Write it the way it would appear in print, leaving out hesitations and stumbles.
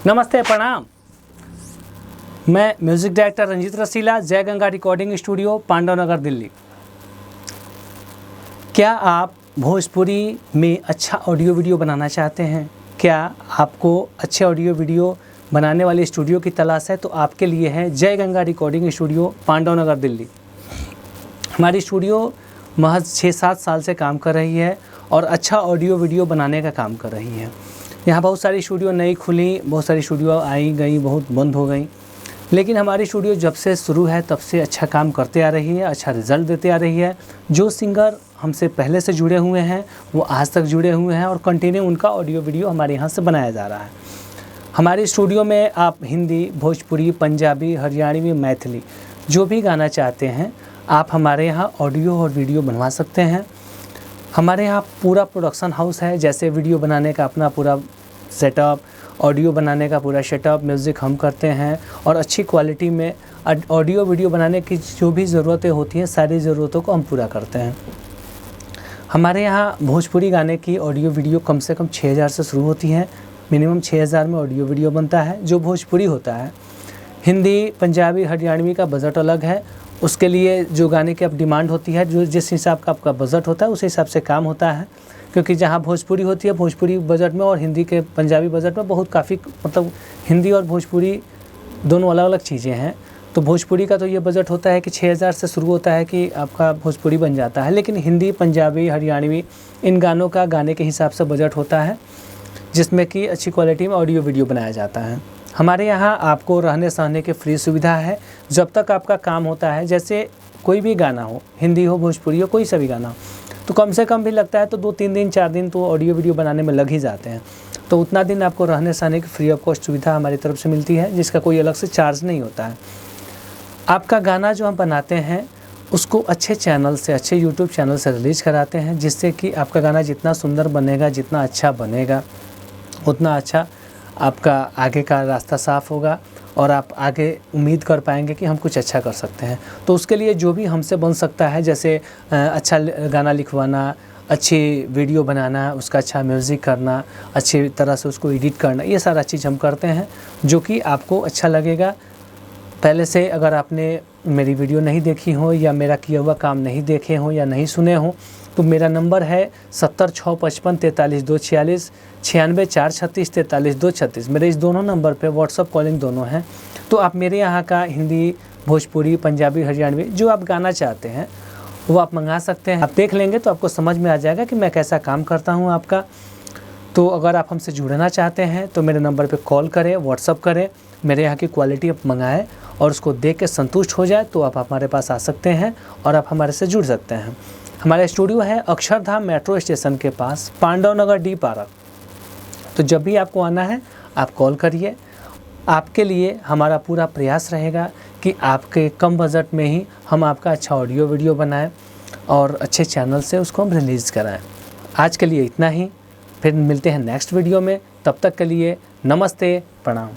नमस्ते, प्रणाम। मैं म्यूज़िक डायरेक्टर रंजीत रसीला, जय गंगा रिकॉर्डिंग स्टूडियो, पांडव नगर, दिल्ली। क्या आप भोजपुरी में अच्छा ऑडियो वीडियो बनाना चाहते हैं? क्या आपको अच्छे ऑडियो वीडियो बनाने वाले स्टूडियो की तलाश है? तो आपके लिए है जय गंगा रिकॉर्डिंग स्टूडियो, पांडव नगर, दिल्ली। हमारी स्टूडियो महज 6-7 साल से काम कर रही है और अच्छा ऑडियो वीडियो बनाने का काम कर रही है। यहाँ बहुत सारी स्टूडियो नई खुली, बहुत सारी स्टूडियो आई गई, बहुत बंद हो गई, लेकिन हमारी स्टूडियो जब से शुरू है तब से अच्छा काम करते आ रही है, अच्छा रिज़ल्ट देते आ रही है। जो सिंगर हमसे पहले से जुड़े हुए हैं वो आज तक जुड़े हुए हैं और कंटिन्यू उनका ऑडियो वीडियो हमारे यहाँ से बनाया जा रहा है। हमारी स्टूडियो में आप हिंदी, भोजपुरी, पंजाबी, हरियाणवी, मैथिली जो भी गाना चाहते हैं आप हमारे यहाँ ऑडियो और वीडियो बनवा सकते हैं। हमारे यहाँ पूरा प्रोडक्शन हाउस है, जैसे वीडियो बनाने का अपना पूरा सेटअप, ऑडियो बनाने का पूरा सेटअप, म्यूज़िक हम करते हैं और अच्छी क्वालिटी में ऑडियो वीडियो बनाने की जो भी ज़रूरतें होती हैं सारी ज़रूरतों को हम पूरा करते हैं। हमारे यहाँ भोजपुरी गाने की ऑडियो वीडियो कम से कम 6000 से शुरू होती है। मिनिमम 6000 में ऑडियो वीडियो बनता है जो भोजपुरी होता है। हिंदी, पंजाबी, हरियाणवी का बजट अलग है। उसके लिए जो गाने की अब डिमांड होती है, जो जिस हिसाब का आपका बजट होता है उस हिसाब से काम होता है। क्योंकि जहाँ भोजपुरी होती है भोजपुरी बजट में और हिंदी के पंजाबी बजट में बहुत काफ़ी मतलब हिंदी और भोजपुरी दोनों अलग अलग चीज़ें हैं। तो भोजपुरी का तो ये बजट होता है कि 6000 से शुरू होता है कि आपका भोजपुरी बन जाता है। लेकिन हिंदी, पंजाबी, हरियाणवी इन गानों का गाने के हिसाब से बजट होता है जिसमें कि अच्छी क्वालिटी में ऑडियो वीडियो बनाया जाता है। हमारे यहाँ आपको रहने सहने की फ्री सुविधा है जब तक आपका काम होता है। जैसे कोई भी गाना हो, हिंदी हो, भोजपुरी हो, कोई सा भी गाना हो, तो कम से कम भी लगता है तो 2-3 दिन 4 दिन तो ऑडियो वीडियो बनाने में लग ही जाते हैं। तो उतना दिन आपको रहने सहने की फ्री ऑफ कॉस्ट सुविधा हमारी तरफ से मिलती है जिसका कोई अलग से चार्ज नहीं होता है। आपका गाना जो हम बनाते हैं उसको अच्छे चैनल से, अच्छे यूट्यूब चैनल से रिलीज़ कराते हैं जिससे कि आपका गाना जितना सुंदर बनेगा, जितना अच्छा बनेगा, उतना अच्छा आपका आगे का रास्ता साफ़ होगा और आप आगे उम्मीद कर पाएंगे कि हम कुछ अच्छा कर सकते हैं। तो उसके लिए जो भी हमसे बन सकता है, जैसे अच्छा गाना लिखवाना, अच्छी वीडियो बनाना, उसका अच्छा म्यूज़िक करना, अच्छी तरह से उसको एडिट करना, ये सारा चीज़ हम करते हैं जो कि आपको अच्छा लगेगा। पहले से अगर आपने मेरी वीडियो नहीं देखी हो या मेरा किया हुआ काम नहीं देखे हों या नहीं सुने हों तो मेरा नंबर है 70-655 43-246, 96-436 43-236। मेरे इस दोनों नंबर पे व्हाट्सअप कॉलिंग दोनों हैं। तो आप मेरे यहाँ का हिंदी, भोजपुरी, पंजाबी, हरियाणवी जो आप गाना चाहते हैं वो आप मंगा सकते हैं। आप देख लेंगे तो आपको समझ में आ जाएगा कि मैं कैसा काम करता हूँ आपका। तो अगर आप हमसे जुड़ना चाहते हैं तो मेरे नंबर पे कॉल करें, व्हाट्सअप करें, मेरे यहाँ की क्वालिटी आप मंगाएं और उसको देख के संतुष्ट हो जाए तो आप हमारे पास आ सकते हैं और आप हमारे से जुड़ सकते हैं। हमारा स्टूडियो है अक्षरधाम मेट्रो स्टेशन के पास, पांडव नगर, डी पार्क। तो जब भी आपको आना है आप कॉल करिए। आपके लिए हमारा पूरा प्रयास रहेगा कि आपके कम बजट में ही हम आपका अच्छा ऑडियो वीडियो बनाएं और अच्छे चैनल से उसको हम रिलीज़ कराएं। आज के लिए इतना ही, फिर मिलते हैं नेक्स्ट वीडियो में। तब तक के लिए नमस्ते, प्रणाम।